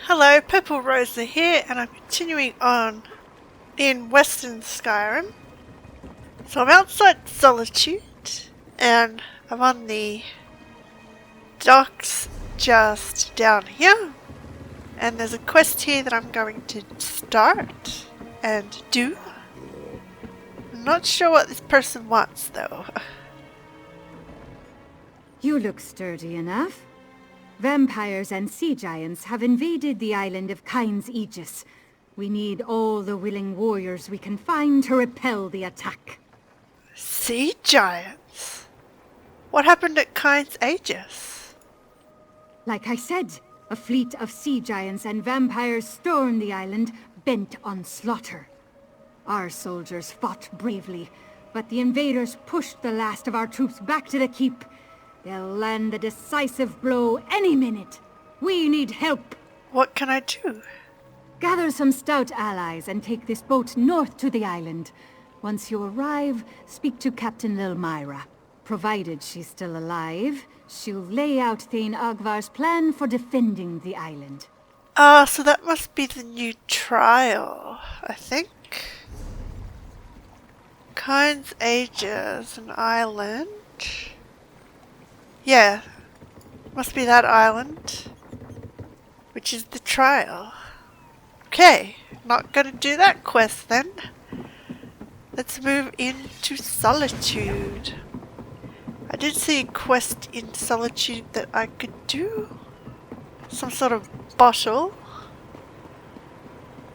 Hello, Purple Rosa here, and I'm continuing on in Western Skyrim. So I'm outside Solitude, and I'm on the docks just down here. And there's a quest here that I'm going to start and do. I'm not sure what this person wants, though. You look sturdy enough. Vampires and sea giants have invaded the island of Kyne's Aegis. We need all the willing warriors we can find to repel the attack. Sea giants? What happened at Kyne's Aegis? Like I said, a fleet of sea giants and vampires stormed the island, bent on slaughter. Our soldiers fought bravely, but the invaders pushed the last of our troops back to the keep. They'll land the decisive blow any minute. We need help. What can I do? Gather some stout allies and take this boat north to the island. Once you arrive, speak to Captain Lilmyra. Provided she's still alive, she'll lay out Thane Agvar's plan for defending the island. Ah, so that must be the new trial, I think. Kyne's Aegis, an island. Yeah, must be that island, which is the trial. Okay, not gonna do that quest then. Let's move into Solitude. I did see a quest in Solitude that I could do. Some sort of bottle.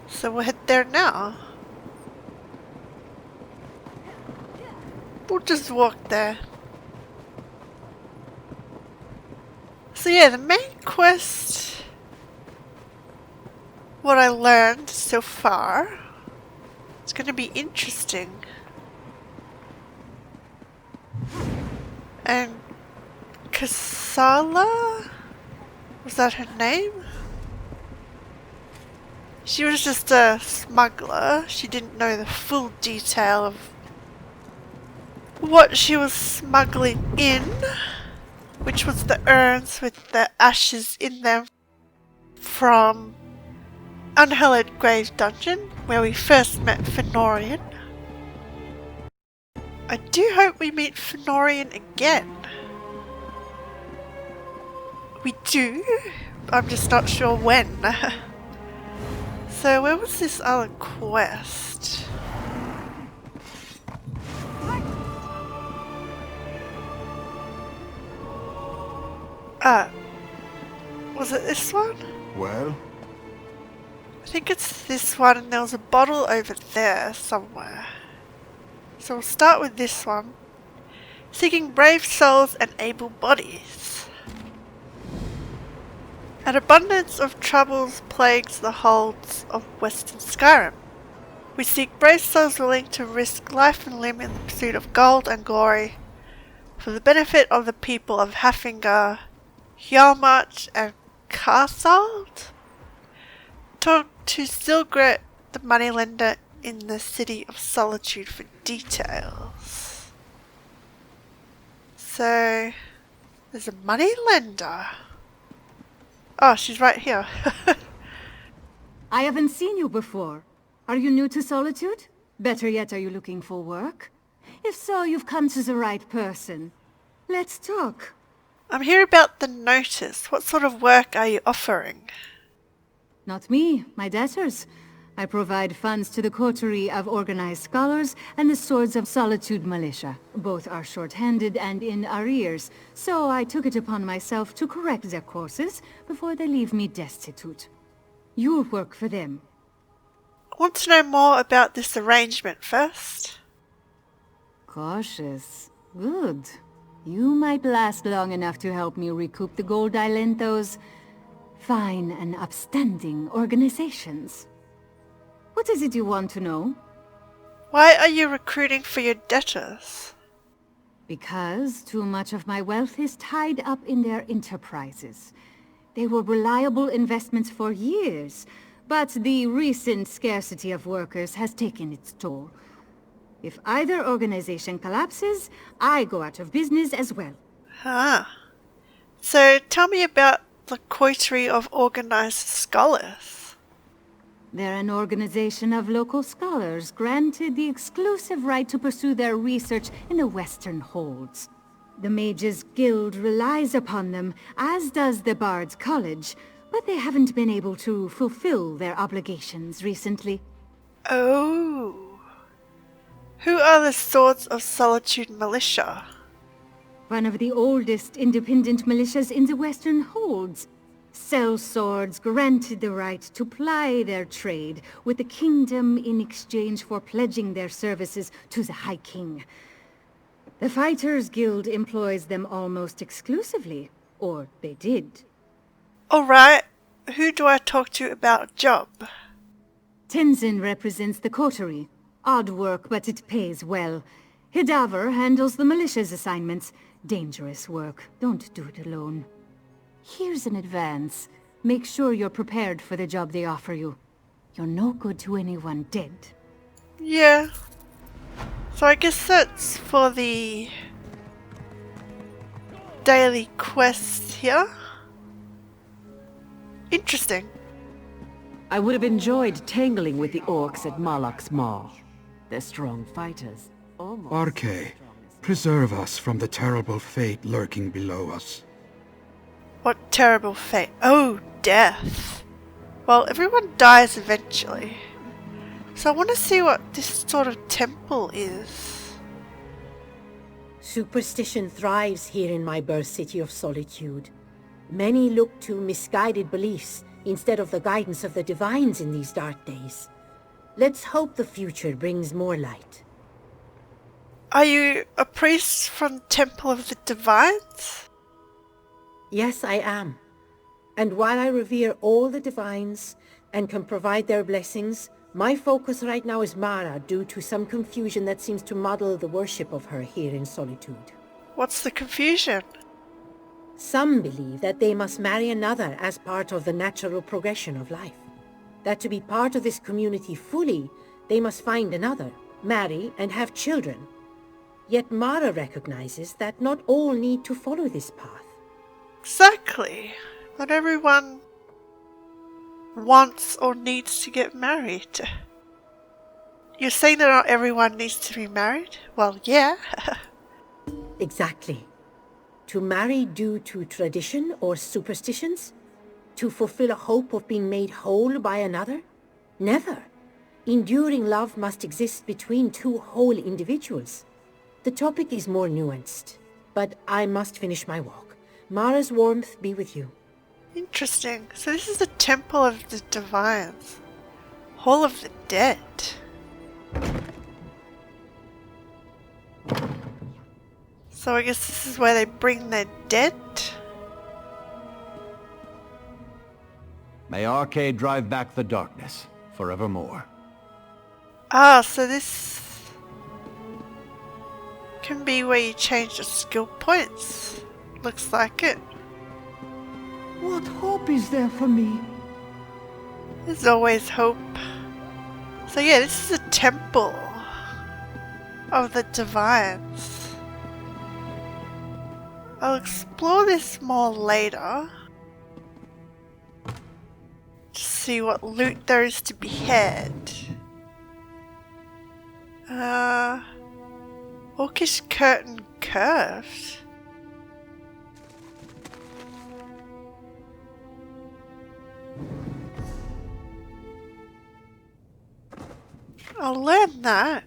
So we'll head there now. We'll just walk there. So yeah, the main quest, what I learned so far, it's going to be interesting. And Kasala, was that her name? She was just a smuggler. She didn't know the full detail of what she was smuggling in, which was the urns with the ashes in them from Unhallowed Grave Dungeon, where we first met Fenorian. I do hope we meet Fenorian again. We do, I'm just not sure when. So where was this other quest? Was it this one? Well? I think it's this one, and there was a bottle over there somewhere. So we'll start with this one. Seeking brave souls and able bodies. An abundance of troubles plagues the holds of Western Skyrim. We seek brave souls willing to risk life and limb in the pursuit of gold and glory for the benefit of the people of Haffingar, Hjalmart and Carsald. Talk to Silgret, the moneylender in the city of Solitude, for details. So, there's a moneylender. Oh, she's right here. I haven't seen you before. Are you new to Solitude? Better yet, are you looking for work? If so, you've come to the right person. Let's talk. I'm here about the notice. What sort of work are you offering? Not me, my debtors. I provide funds to the coterie of organized scholars and the Swords of Solitude militia. Both are short-handed and in arrears, so I took it upon myself to correct their courses before they leave me destitute. You'll work for them. I want to know more about this arrangement first. Cautious. Good. You might last long enough to help me recoup the gold I lent those fine and upstanding organizations. What is it you want to know? Why are you recruiting for your debtors? Because too much of my wealth is tied up in their enterprises. They were reliable investments for years, but the recent scarcity of workers has taken its toll. If either organization collapses, I go out of business as well. Ah. So tell me about the coterie of organized scholars? They're an organization of local scholars granted the exclusive right to pursue their research in the Western Holds. The Mages Guild relies upon them, as does the Bard's College, but they haven't been able to fulfill their obligations recently. Oh. Who are the Swords of Solitude militia? One of the oldest independent militias in the Western Holds. Sellswords granted the right to ply their trade with the kingdom in exchange for pledging their services to the High King. The Fighters Guild employs them almost exclusively, or they did. Alright, who do I talk to about a job? Tenzin represents the coterie. Odd work, but it pays well. Hidaver handles the militia's assignments. Dangerous work. Don't do it alone. Here's an advance. Make sure you're prepared for the job they offer you. You're no good to anyone dead. Yeah. So I guess that's for the daily quests here. Interesting. I would have enjoyed tangling with the orcs at Malak's Maw. They're strong fighters. Almost Arche, preserve us from the terrible fate lurking below us. What terrible fate. Oh, death. Well, everyone dies eventually. So I want to see what this sort of temple is. Superstition thrives here in my birth city of Solitude. Many look to misguided beliefs instead of the guidance of the divines in these dark days. Let's hope the future brings more light. Are you a priest from the Temple of the Divines? Yes, I am. And while I revere all the divines and can provide their blessings, my focus right now is Mara due to some confusion that seems to muddle the worship of her here in Solitude. What's the confusion? Some believe that they must marry another as part of the natural progression of life. That to be part of this community fully, they must find another, marry, and have children. Yet Mara recognizes that not all need to follow this path. Exactly. Not everyone wants or needs to get married. You're saying that not everyone needs to be married? Well, yeah. Exactly. To marry due to tradition or superstitions? To fulfill a hope of being made whole by another? Never. Enduring love must exist between two whole individuals. The topic is more nuanced, but I must finish my walk. Mara's warmth be with you. Interesting. So this is the Temple of the Divines. Hall of the Dead. So I guess this is where they bring their dead? May Arcade drive back the darkness, forevermore. Ah, so this can be where you change the skill points. Looks like it. What hope is there for me? There's always hope. So yeah, this is a temple of the Divines. I'll explore this more later. To see what loot there is to be had. Orcish curtain curved. I'll learn that.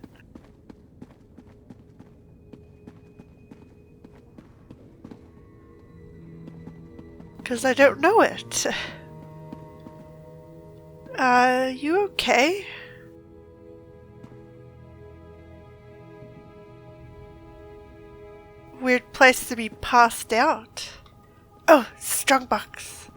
Because I don't know it. You okay? Weird place to be passed out. Oh, strongbox.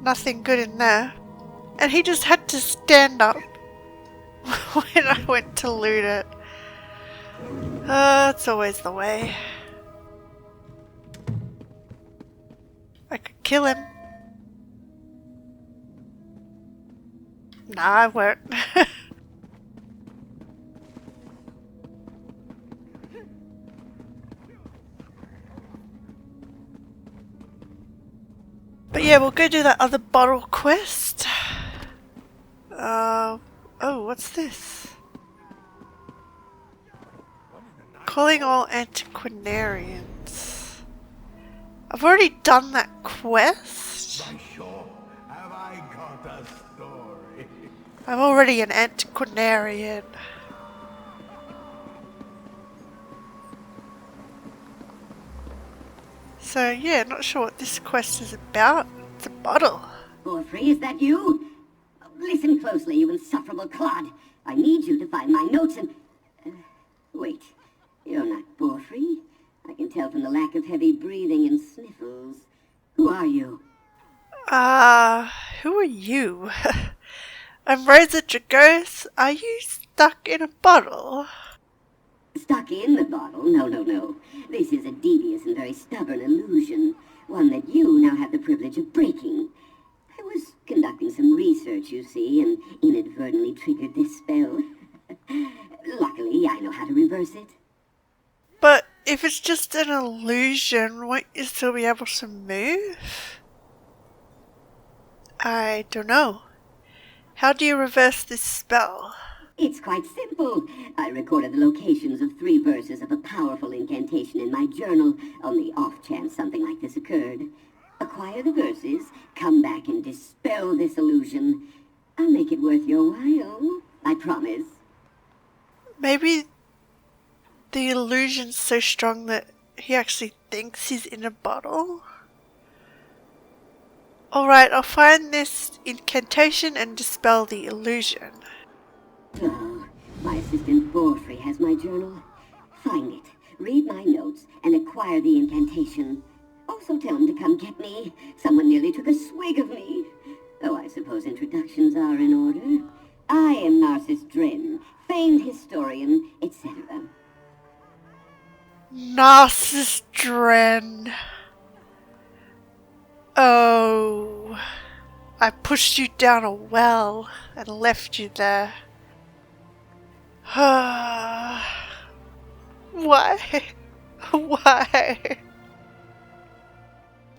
Nothing good in there. And he just had to stand up when I went to loot it. It's always the way. I could kill him. Nah, I won't. yeah, we'll go do that other bottle quest. Oh, what's this? Calling all antiquarians. I've already done that quest. Have I got a story? I'm already an antiquarian. So yeah, not sure what this quest is about. It's a bottle. Borfrey, is that you? Listen closely, you insufferable clod. I need you to find my notes and... wait, you're not Borfrey. I can tell from the lack of heavy breathing and sniffles. Who are you? Who are you? I'm Rosa Dragos. Are you stuck in a bottle? Stuck in the bottle? No, no, no. This is a devious and very stubborn illusion. One that you now have the privilege of breaking. I was conducting some research, you see, and inadvertently triggered this spell. Luckily, I know how to reverse it. But if it's just an illusion, won't you still be able to move? I don't know. How do you reverse this spell? It's quite simple. I recorded the locations of 3 verses of a powerful incantation in my journal on the off chance something like this occurred. Acquire the verses, come back and dispel this illusion. I'll make it worth your while. I promise. Maybe the illusion's so strong that he actually thinks he's in a bottle? Alright, I'll find this incantation and dispel the illusion. Oh, my assistant Borfrey has my journal. Find it, read my notes, and acquire the incantation. Also tell him to come get me. Someone nearly took a swig of me. Oh, I suppose introductions are in order. I am Narcissus Dren, famed historian, etc. Narcissus Dren. Oh, I pushed you down a well and left you there. Why? Why?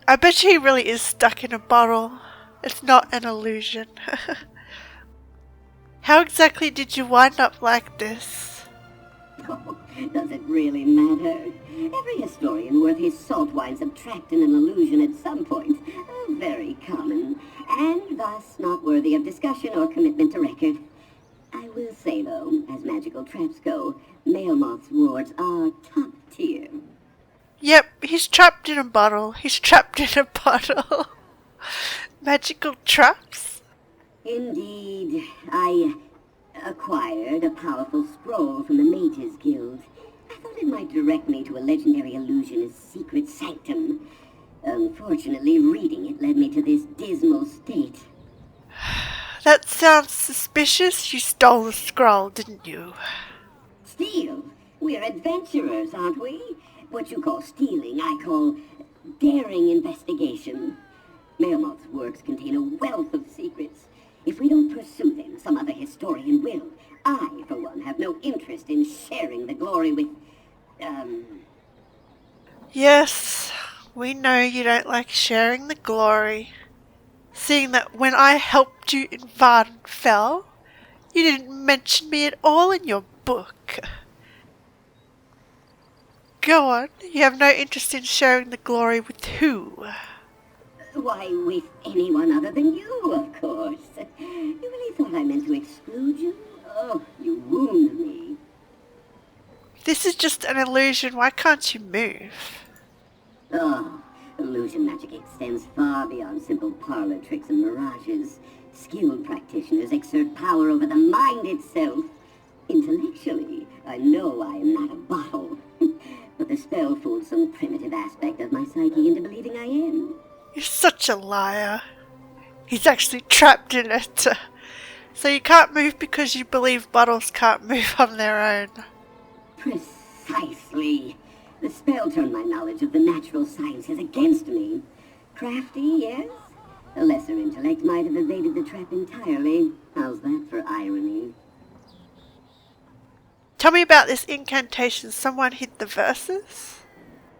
I bet he really is stuck in a bottle. It's not an illusion. How exactly did you wind up like this? Oh, does it really matter? Every historian worth his salt winds up trapped in an illusion at some point. Oh, very common, and thus not worthy of discussion or commitment to record. I will say, though, as magical traps go, Maelmoth's wards are top tier. Yep, he's trapped in a bottle. He's trapped in a bottle. Magical traps? Indeed. I acquired a powerful scroll from the Mages Guild. I thought it might direct me to a legendary illusionist's secret sanctum. Unfortunately, reading it led me to this dismal state. That sounds suspicious. You stole the scroll, didn't you? Steal? We're adventurers, aren't we? What you call stealing, I call daring investigation. Maelmoth's works contain a wealth of secrets. If we don't pursue them, some other historian will. I, for one, have no interest in sharing the glory with, Yes, we know you don't like sharing the glory. Seeing that when I helped you in Vardenfell, you didn't mention me at all in your book. Go on, you have no interest in sharing the glory with who? Why, with anyone other than you, of course. You really thought I meant to exclude you? Oh, you wound me. This is just an illusion, why can't you move? Oh, illusion magic extends far beyond simple parlor tricks and mirages. Skilled practitioners exert power over the mind itself. Intellectually, I know I am not a bottle. But the spell fooled some primitive aspect of my psyche into believing I am. You're such a liar. He's actually trapped in it. So you can't move because you believe bottles can't move on their own. Precisely. The spell turned my knowledge of the natural sciences against me. Crafty, yes? A lesser intellect might have evaded the trap entirely. How's that for irony? Tell me about this incantation. Someone hid the verses?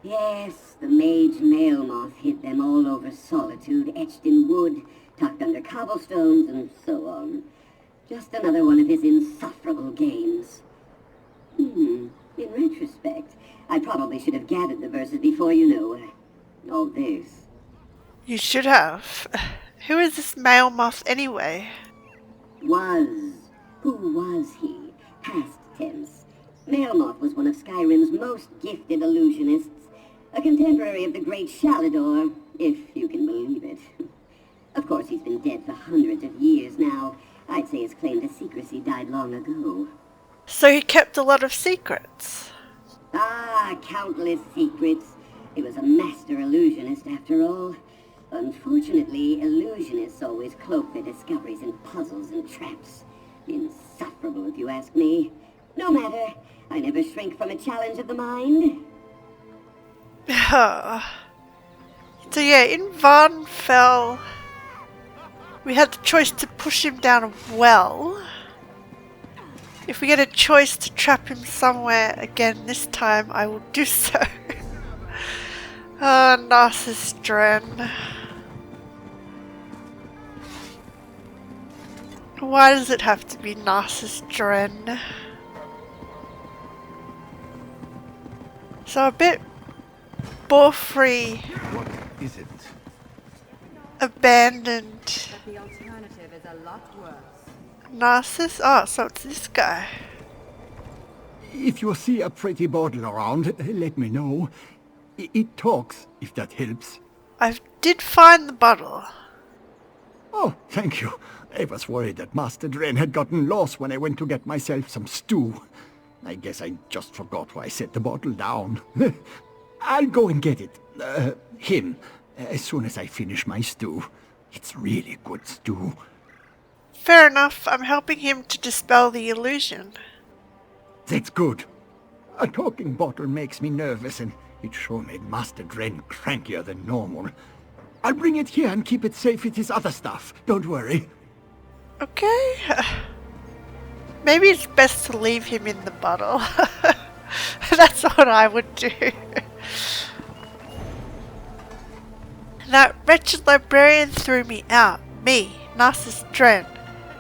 Yes, the mage Maelmoth hid them all over Solitude, etched in wood, tucked under cobblestones, and so on. Just another one of his insufferable games. In retrospect, I probably should have gathered the verses before, all this. You should have. Who is this Maelmoth anyway? Was. Who was he? Past tense. Maelmoth was one of Skyrim's most gifted illusionists. A contemporary of the great Shalador, if you can believe it. Of course, he's been dead for hundreds of years now. I'd say his claim to secrecy died long ago. So he kept a lot of secrets. Ah, countless secrets. He was a master illusionist, after all. Unfortunately, illusionists always cloak their discoveries in puzzles and traps. Insufferable, if you ask me. No matter. I never shrink from a challenge of the mind. So yeah, in Varnfell, we had the choice to push him down a well. If we get a choice to trap him somewhere again this time, I will do so. Narcissus Dren. Why does it have to be Narcissus Dren? So a bit bore-free. What is it? Abandoned. But the alternative is a lot worse. Narcissus? Oh, so it's this guy. If you see a pretty bottle around, let me know. It talks, if that helps. I did find the bottle. Oh, thank you. I was worried that Master Dren had gotten lost when I went to get myself some stew. I guess I just forgot why I set the bottle down. I'll go and get it. Him. As soon as I finish my stew. It's really good stew. Fair enough, I'm helping him to dispel the illusion. That's good. A talking bottle makes me nervous, and it sure made Master Dren crankier than normal. I'll bring it here and keep it safe with his other stuff. Don't worry. Okay. Maybe it's best to leave him in the bottle. That's what I would do. That wretched librarian threw me out. Me, Narcissus Dren.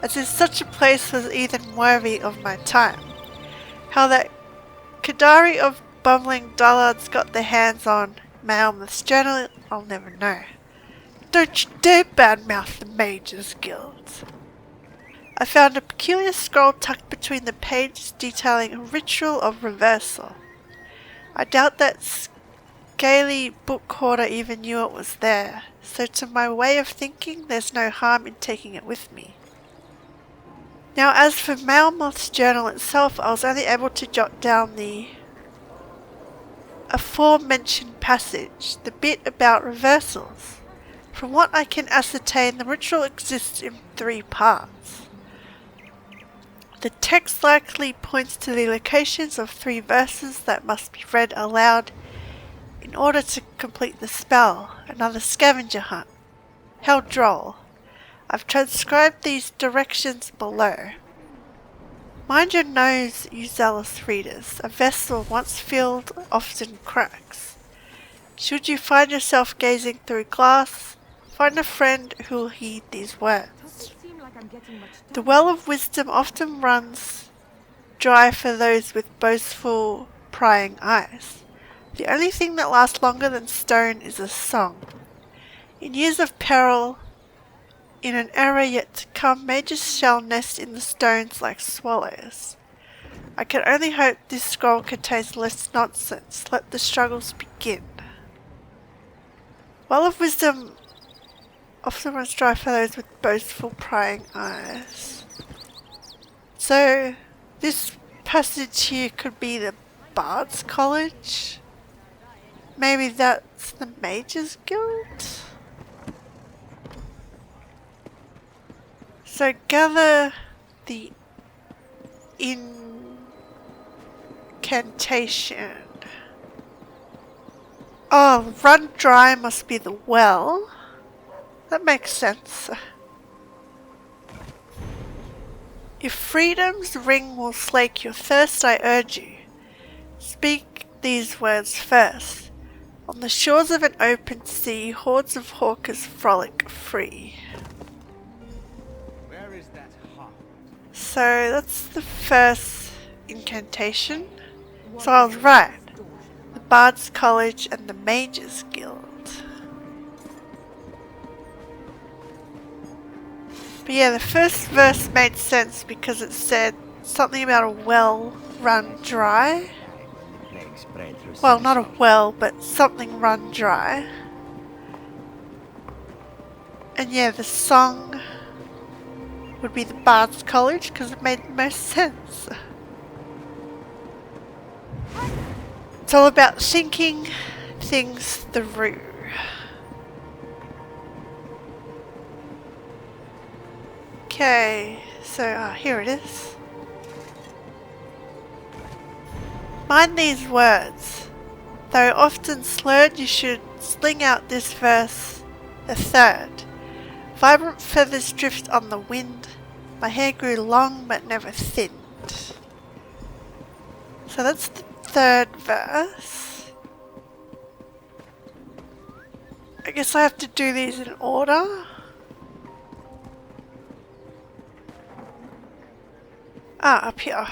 As if such a place was even worthy of my time. How that Kadari of bumbling dullards got their hands on Maelmoth's journal, I'll never know. Don't you dare badmouth the Mages Guild. I found a peculiar scroll tucked between the pages detailing a ritual of reversal. I doubt that scaly book hoarder even knew it was there, so to my way of thinking there's no harm in taking it with me. Now as for Maelmoth's journal itself, I was only able to jot down the aforementioned passage, the bit about reversals. From what I can ascertain, the ritual exists in 3 parts. The text likely points to the locations of 3 verses that must be read aloud in order to complete the spell, another scavenger hunt. How droll. I've transcribed these directions below. Mind your nose, you zealous readers. A vessel once filled often cracks. Should you find yourself gazing through glass, find a friend who will heed these words. The well of wisdom often runs dry for those with boastful, prying eyes. The only thing that lasts longer than stone is a song. In years of peril, in an era yet to come, mages shall nest in the stones like swallows. I can only hope this scroll contains less nonsense. Let the struggles begin. Well of wisdom often runs dry for those with boastful prying eyes. So this passage here could be the Bard's College? Maybe that's the Mages Guild? So gather the incantation. Oh, run dry must be the well. That makes sense. If freedom's ring will slake your thirst, I urge you. Speak these words first. On the shores of an open sea, hordes of hawkers frolic free. Where is that heart? So that's the first incantation. So I was right. The Bard's College and the Mages Guild. But yeah, the first verse made sense because it said something about a well run dry. Well, not a well, but something run dry. And yeah, the song would be the Bard's College because it made the most sense. It's all about thinking things through. Okay, so here it is. Mind these words. Though often slurred, you should sling out this verse, the third. Vibrant feathers drift on the wind. My hair grew long but never thinned. So that's the third verse. I guess I have to do these in order. Ah, up here.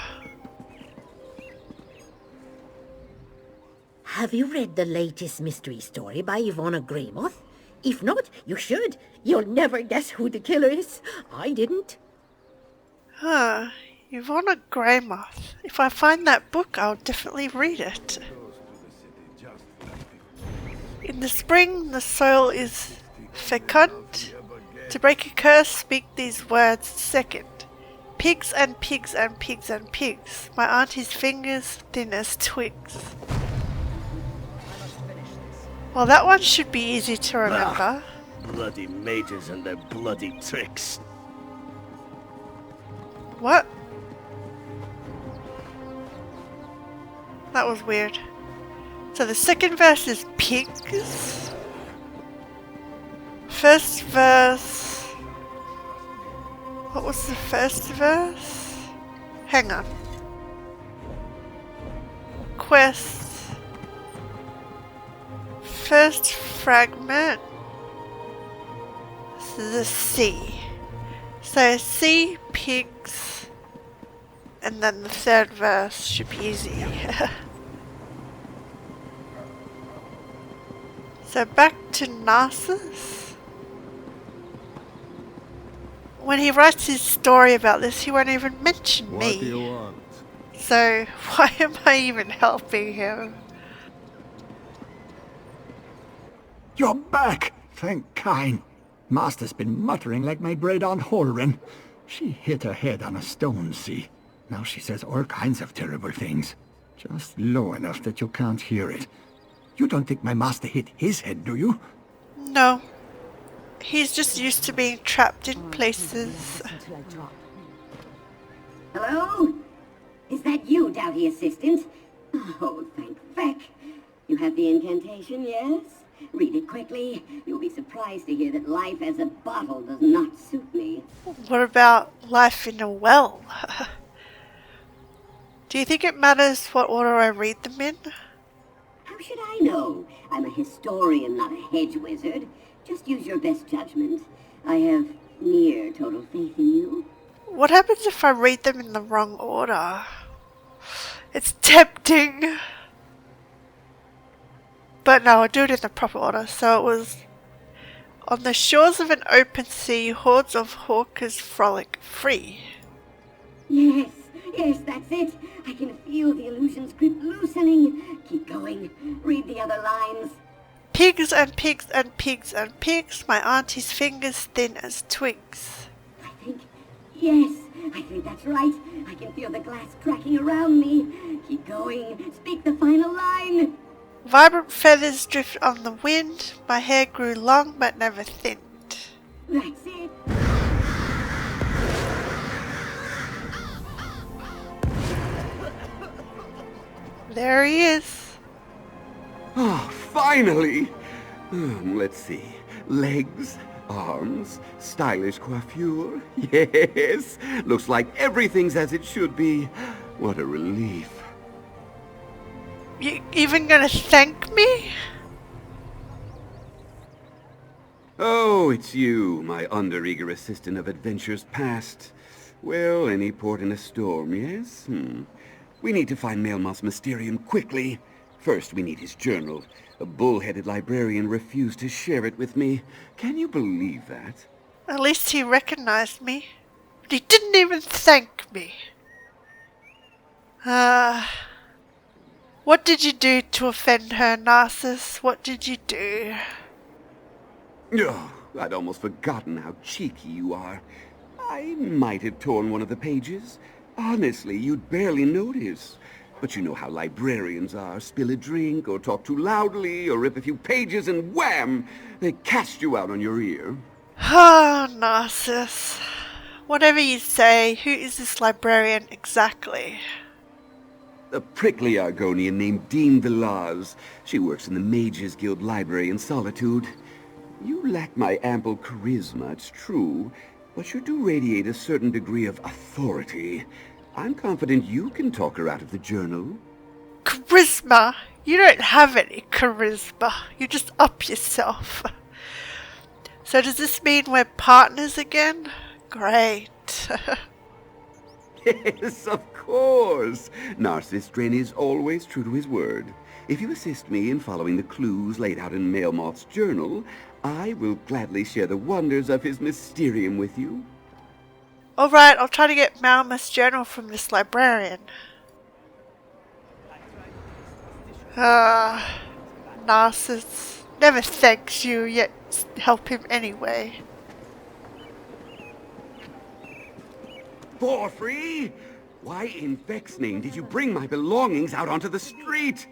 Have you read the latest mystery story by Ivana Greymoth? If not, you should. You'll never guess who the killer is. I didn't. Huh. Ivana Greymoth. If I find that book, I'll definitely read it. In the spring, the soil is fecund. To break a curse, speak these words second. Pigs and pigs and pigs and pigs. My auntie's fingers thin as twigs. Well, that one should be easy to remember. Bloody mages and their bloody tricks. What? That was weird. So the second verse is pigs. First verse... What was the first verse? Hang on. Quest. First fragment. This is a C. So C, pigs, and then the third verse should be easy. So back to Narcissus. When he writes his story about this, he won't even mention me. What do you want? So why am I even helping him? You're back! Thank Kine. Master's been muttering like my great aunt Holren. She hit her head on a stone, see? Now she says all kinds of terrible things. Just low enough that you can't hear it. You don't think my master hit his head, do you? No. He's just used to being trapped in places. Hello? Is that you, Doughty Assistant? Oh, thank feck. You have the incantation, yes? Read it quickly. You'll be surprised to hear that life as a bottle does not suit me. What about life in a well? Do you think it matters what order I read them in? How should I know? I'm a historian, not a hedge wizard. Just use your best judgment. I have near total faith in you. What happens if I read them in the wrong order? It's tempting. But no, I'll do it in the proper order. So it was... On the shores of an open sea, hordes of hawkers frolic free. Yes, that's it. I can feel the illusion's grip loosening. Keep going. Read the other lines. Pigs and pigs and pigs and pigs, my auntie's fingers thin as twigs. I think that's right. I can feel the glass cracking around me. Keep going. Speak the final line. Vibrant feathers drift on the wind. My hair grew long but never thinned. That's it. There he is. Oh, finally! Let's see. Legs, arms, stylish coiffure. Yes! Looks like everything's as it should be. What a relief. You even gonna thank me? Oh, it's you, my undereager assistant of adventures past. Well, any port in a storm, yes? We need to find Maelmoth's Mysterium quickly. First, we need his journal. A bull-headed librarian refused to share it with me. Can you believe that? At least he recognized me. But he didn't even thank me. What did you do to offend her, Narcissus? What did you do? Oh, I'd almost forgotten how cheeky you are. I might have torn one of the pages. Honestly, you'd barely notice. But you know how librarians are. Spill a drink, or talk too loudly, or rip a few pages, and wham! They cast you out on your ear. Ah, Narcissus. Whatever you say, who is this librarian exactly? A prickly Argonian named Dean Villaz. She works in the Mages Guild Library in Solitude. You lack my ample charisma, it's true, but you do radiate a certain degree of authority. I'm confident you can talk her out of the journal. Charisma? You don't have any charisma. You just up yourself. So does this mean we're partners again? Great. Yes, of course. Narcissus Dren is always true to his word. If you assist me in following the clues laid out in Maelmoth's journal, I will gladly share the wonders of his Mysterium with you. Alright, I'll try to get Maelmoth's journal from this librarian. Narcissus never thanks you, yet help him anyway. Porphyry? Why in Feck's name did you bring my belongings out onto the street?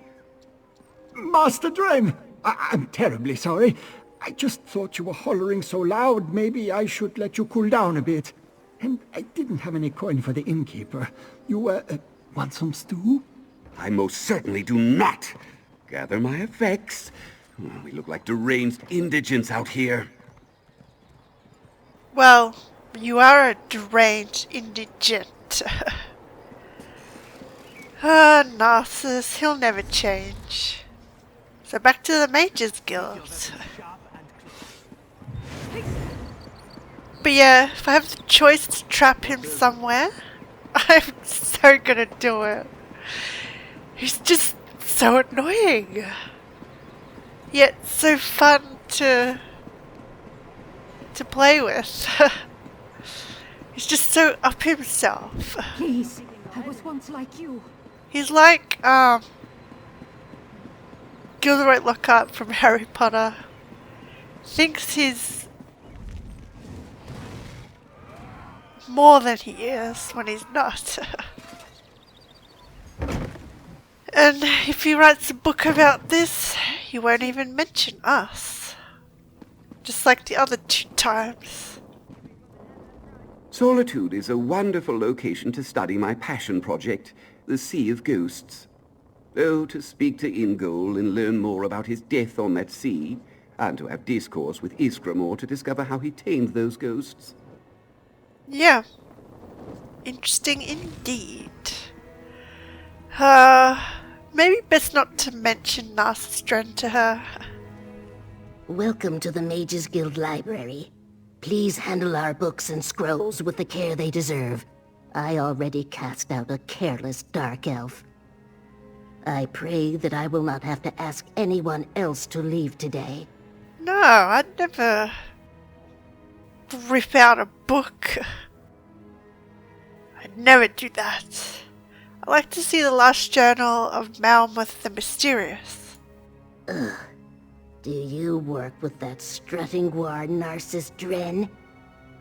Master Dren, I'm terribly sorry. I just thought you were hollering so loud, maybe I should let you cool down a bit. And I didn't have any coin for the innkeeper. You, want some stew? I most certainly do not. Gather my effects. We look like deranged indigents out here. Well, you are a deranged indigent. Narcissus, he'll never change. So back to the Mages Guild. But yeah, if I have the choice to trap him somewhere, I'm so gonna do it. He's just so annoying. Yet so fun to play with. He's just so up himself. Please, I was once like you. He's like, Gilderoy Lockhart from Harry Potter. Thinks he's more than he is when he's not. And if he writes a book about this, he won't even mention us. Just like the other 2 times. Solitude is a wonderful location to study my passion project, the Sea of Ghosts. Oh, to speak to Ingol and learn more about his death on that sea, and to have discourse with Greymoor to discover how he tamed those ghosts. Yeah. Interesting indeed. Maybe best not to mention Narcissus Dren to her. Welcome to the Mages Guild Library. Please handle our books and scrolls with the care they deserve. I already cast out a careless dark elf. I pray that I will not have to ask anyone else to leave today. No, I'd never rip out a book. I'd never do that. I'd like to see the last journal of Maelmoth the Mysterious. Ugh. Do you work with that strutting guard Narcissus Dren?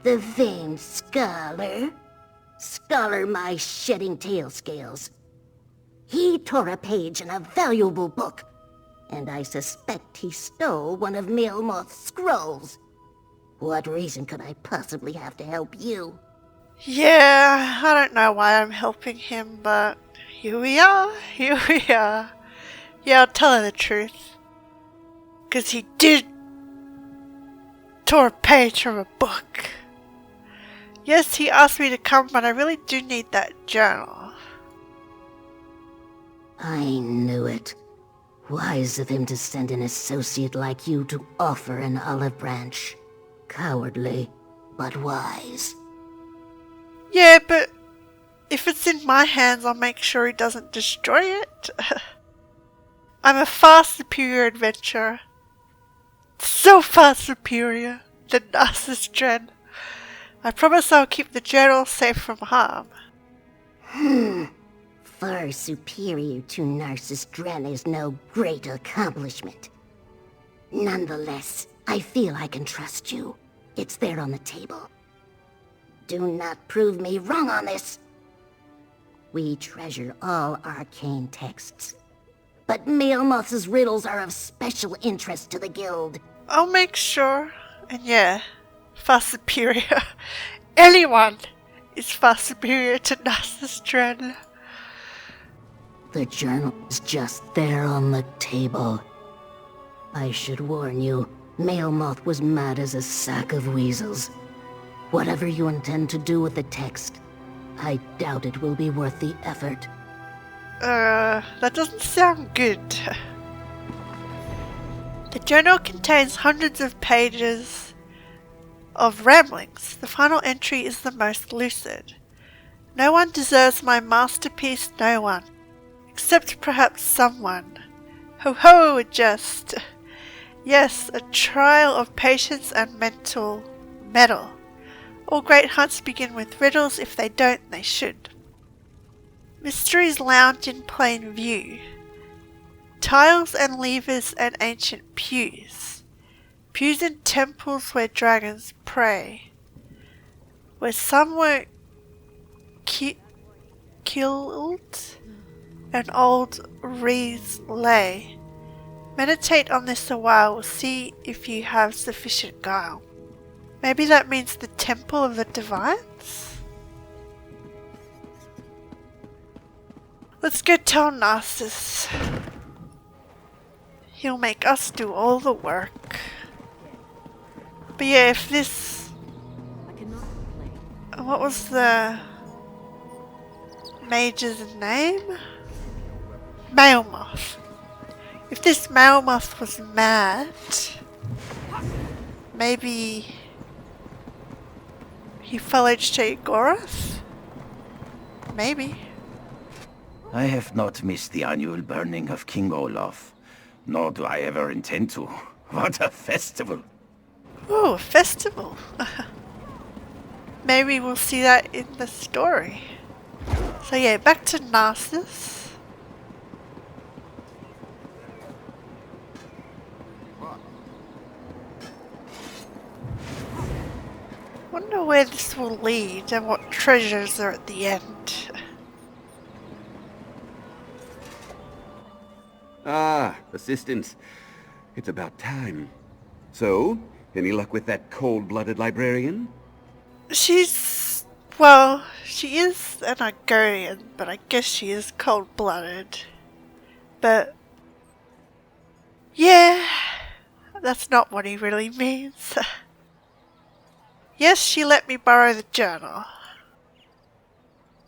The famed scholar? Scholar my shedding tail scales. He tore a page in a valuable book, and I suspect he stole one of Maelmoth's scrolls. What reason could I possibly have to help you? Yeah, I don't know why I'm helping him, but here we are. Yeah, I'll tell her the truth. 'Cause he did tore a page from a book. Yes, he asked me to come, but I really do need that journal. I knew it. Wise of him to send an associate like you to offer an olive branch. Cowardly, but wise. Yeah, but if it's in my hands, I'll make sure he doesn't destroy it. I'm a far superior adventurer. So far superior than Narcissus Dren. I promise I'll keep the journal safe from harm. Far superior to Narcissus Dren is no great accomplishment. Nonetheless, I feel I can trust you. It's there on the table. Do not prove me wrong on this. We treasure all arcane texts. But Maelmoth's riddles are of special interest to the guild. I'll make sure. And yeah, far superior. Anyone is far superior to Narcissus Dren. The journal is just there on the table. I should warn you, Maelmoth was mad as a sack of weasels. Whatever you intend to do with the text, I doubt it will be worth the effort. That doesn't sound good. The journal contains hundreds of pages of ramblings. The final entry is the most lucid. No one deserves my masterpiece, no one. Except perhaps someone. Ho ho, a jest. Yes, a trial of patience and mental mettle. All great hunts begin with riddles. If they don't, they should. Mysteries lounge in plain view. Tiles and levers and ancient pews. Pews in temples where dragons pray. Where some were killed and old wreaths lay. Meditate on this a while, see if you have sufficient guile. Maybe that means the Temple of the Divines? Let's go tell Narcissus. He'll make us do all the work. But yeah, if this... What was the mage's name? Maelmoth. If this Maelmoth was mad, maybe he followed Sheogorath? Maybe. I have not missed the annual burning of King Olaf, nor do I ever intend to. What a festival! Ooh, a festival. Maybe we'll see that in the story. So yeah, back to Narcissus. Wonder where this will lead and what treasures are at the end. Ah, assistant. It's about time. So, any luck with that cold-blooded librarian? Well, she is an Argonian, but I guess she is cold-blooded. But, yeah, that's not what he really means. Yes, she let me borrow the journal.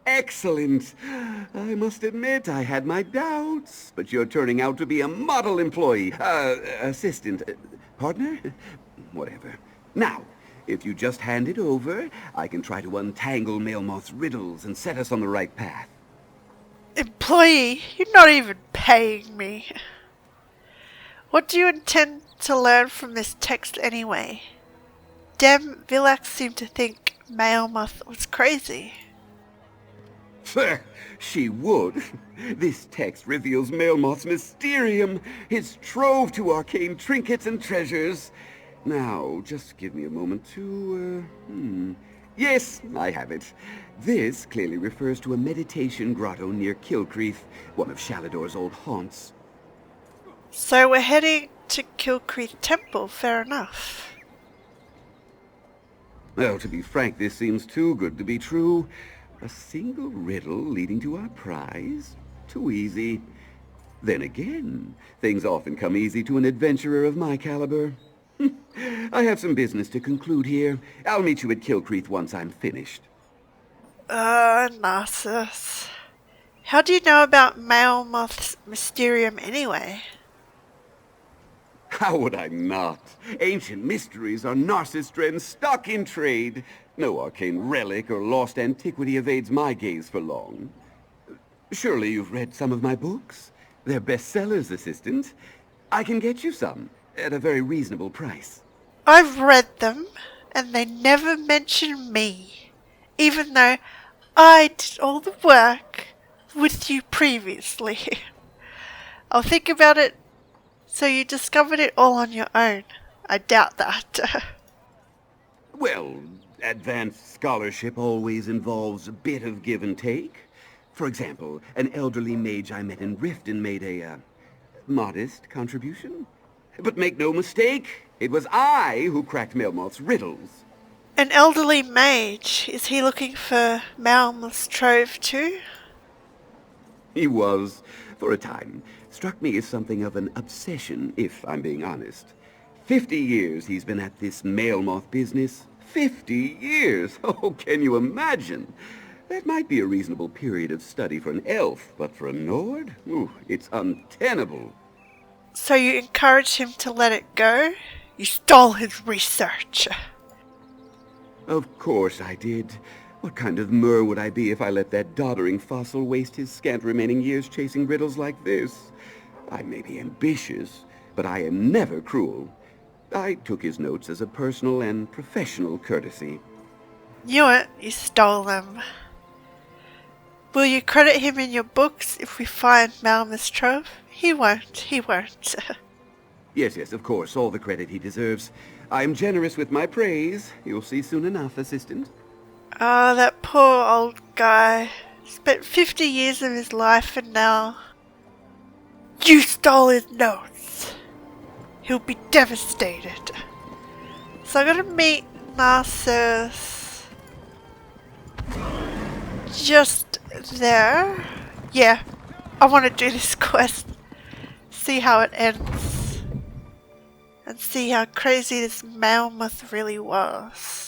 Excellent. I must admit I had my doubts, but you're turning out to be a model employee. Assistant. Partner? Whatever. Now, if you just hand it over, I can try to untangle Maelmoth's riddles and set us on the right path. Employee? You're not even paying me. What do you intend to learn from this text anyway? Dem Villax seemed to think Maelmoth was crazy. She would. This text reveals Maelmoth's Mysterium, his trove to arcane trinkets and treasures. Now, just give me a moment to, Yes, I have it. This clearly refers to a meditation grotto near Kilcreath, one of Shalador's old haunts. So we're heading to Kilcreath Temple, fair enough. Well, to be frank, this seems too good to be true. A single riddle leading to our prize? Too easy. Then again, things often come easy to an adventurer of my caliber. I have some business to conclude here. I'll meet you at Kilcreath once I'm finished. Narcissus. How do you know about Maelmoth's Mysterium anyway? How would I not? Ancient mysteries are Narcissus Dren's stock in trade. No arcane relic or lost antiquity evades my gaze for long. Surely you've read some of my books? They're bestsellers, Assistant. I can get you some, at a very reasonable price. I've read them, and they never mention me, even though I did all the work with you previously. I'll think about it. So you discovered it all on your own? I doubt that. Well, advanced scholarship always involves a bit of give and take. For example, an elderly mage I met in Riften made a, modest contribution. But make no mistake, it was I who cracked Maelmoth's riddles. An elderly mage? Is he looking for Maelmoth's trove too? He was, for a time. Struck me as something of an obsession, if I'm being honest. 50 years he's been at this Maelmoth business. 50 years! Oh, can you imagine? That might be a reasonable period of study for an elf, but for a Nord? Ooh, it's untenable. So you encouraged him to let it go? You stole his research. Of course I did. What kind of Mer would I be if I let that doddering fossil waste his scant remaining years chasing riddles like this? I may be ambitious, but I am never cruel. I took his notes as a personal and professional courtesy. Knew it, you stole them. Will you credit him in your books if we find Maelmoth's trove? He won't. Yes, of course, all the credit he deserves. I'm generous with my praise. You'll see soon enough, Assistant. Oh, that poor old guy. Spent 50 years of his life and now... You stole his notes. He'll be devastated. So I'm gonna meet Narcissus just there. Yeah, I want to do this quest. See how it ends. And see how crazy this Maelmoth really was.